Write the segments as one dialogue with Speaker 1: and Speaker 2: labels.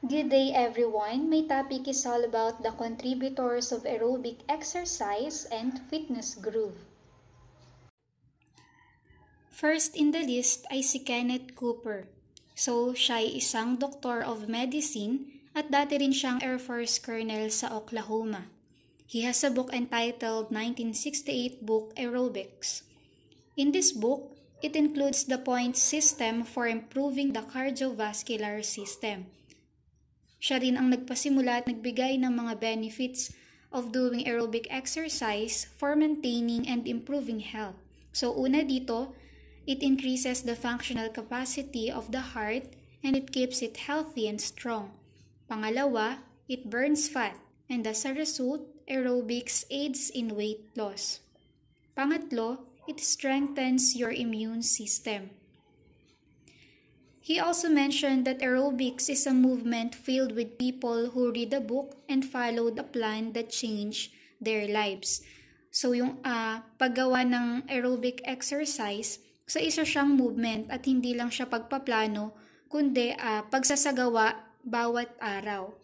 Speaker 1: Good day everyone. My topic is all about the contributors of aerobic exercise and fitness groove.
Speaker 2: First in the list ay si Kenneth Cooper. So, siya ay isang doktor of medicine at dati rin siyang Air Force Colonel sa Oklahoma. He has a book entitled 1968 Book Aerobics. In this book, it includes the point system for improving the cardiovascular system. Siya rin ang nagpasimula at nagbigay ng mga benefits of doing aerobic exercise for maintaining and improving health. So una dito, it increases the functional capacity of the heart and it keeps it healthy and strong. Pangalawa, it burns fat and as a result, aerobics aids in weight loss. Pangatlo, it strengthens your immune system. He also mentioned that aerobics is a movement filled with people who read a book and followed a plan that changed their lives. So yung paggawa ng aerobic exercise, sa isa siyang movement at hindi lang siya pagpaplano, kundi pagsasagawa bawat araw.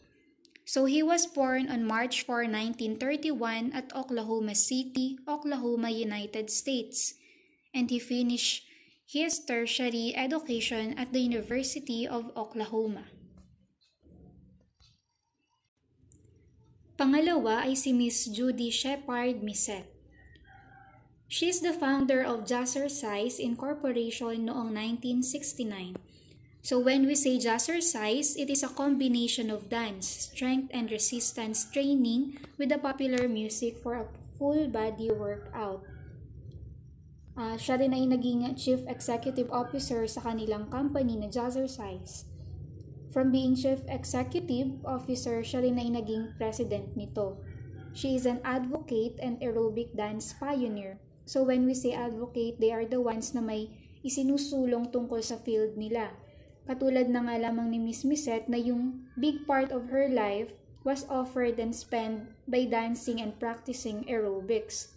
Speaker 2: So he was born on March 4, 1931 at Oklahoma City, Oklahoma, United States. And he finished his tertiary education at the University of Oklahoma. Pangalawa ay si Miss Judy Shepard Misset. She is the founder of Jazzercise Incorporation noong 1969. So when we say Jazzercise, it is a combination of dance, strength, and resistance training with the popular music for a full body workout. Siya rin ay naging Chief Executive Officer sa kanilang company na Jazzercise. From being Chief Executive Officer, siya rin ay naging President nito. She is an advocate and aerobic dance pioneer. So when we say advocate, they are the ones na may isinusulong tungkol sa field nila. Katulad na nga lamang ni Miss Misset na yung big part of her life was offered and spent by dancing and practicing aerobics.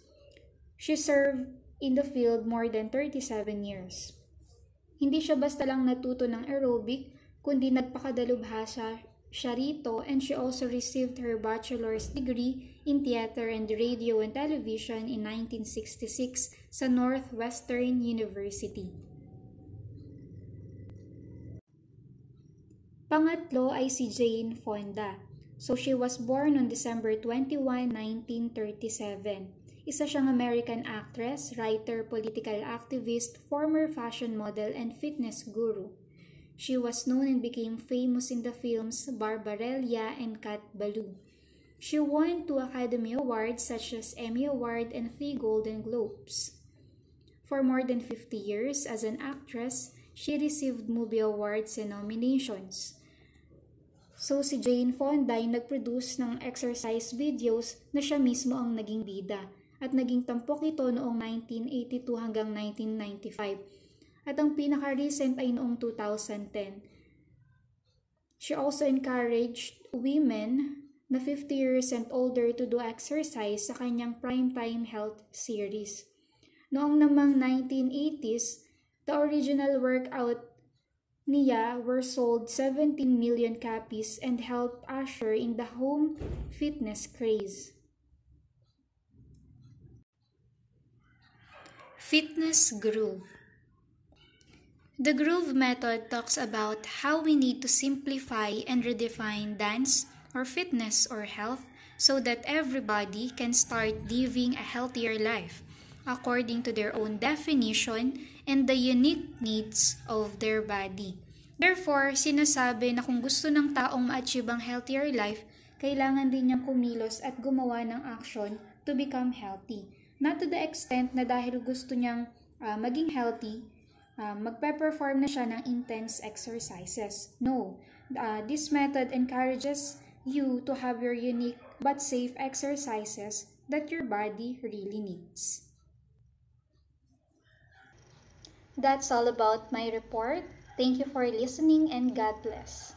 Speaker 2: She served in the field more than 37 years. Hindi siya basta lang natuto ng aerobic, kundi nagpakadalubhasa siya rito and she also received her bachelor's degree in theater and radio and television in 1966 sa Northwestern University. Pangatlo ay si Jane Fonda. So she was born on December 21, 1937. Isa siyang American actress, writer, political activist, former fashion model, and fitness guru. She was known and became famous in the films Barbarella and Cat Ballou. She won 2 Academy Awards such as Emmy Award and 3 Golden Globes. For more than 50 years as an actress, she received movie awards and nominations. So si Jane Fonda ay nag-produce ng exercise videos na siya mismo ang naging bida at naging tampok ito noong 1982 hanggang 1995 at ang pinaka-recent ay noong 2010. She also encouraged women na 50 years and older to do exercise sa kanyang Primetime Health series. Noong namang 1980s, the original workout niya were sold 17 million copies and helped usher in the home fitness craze. Fitness Groove. The Groove method talks about how we need to simplify and redefine dance or fitness or health so that everybody can start living a healthier life according to their own definition and the unique needs of their body. Therefore, sinasabi na kung gusto ng taong ma-achieve ang healthier life, kailangan din niyang kumilos at gumawa ng action to become healthy. Not to the extent na dahil gusto niyang maging healthy, magpe-perform na siya ng intense exercises. No, this method encourages you to have your unique but safe exercises that your body really needs.
Speaker 1: That's all about my report. Thank you for listening and God bless.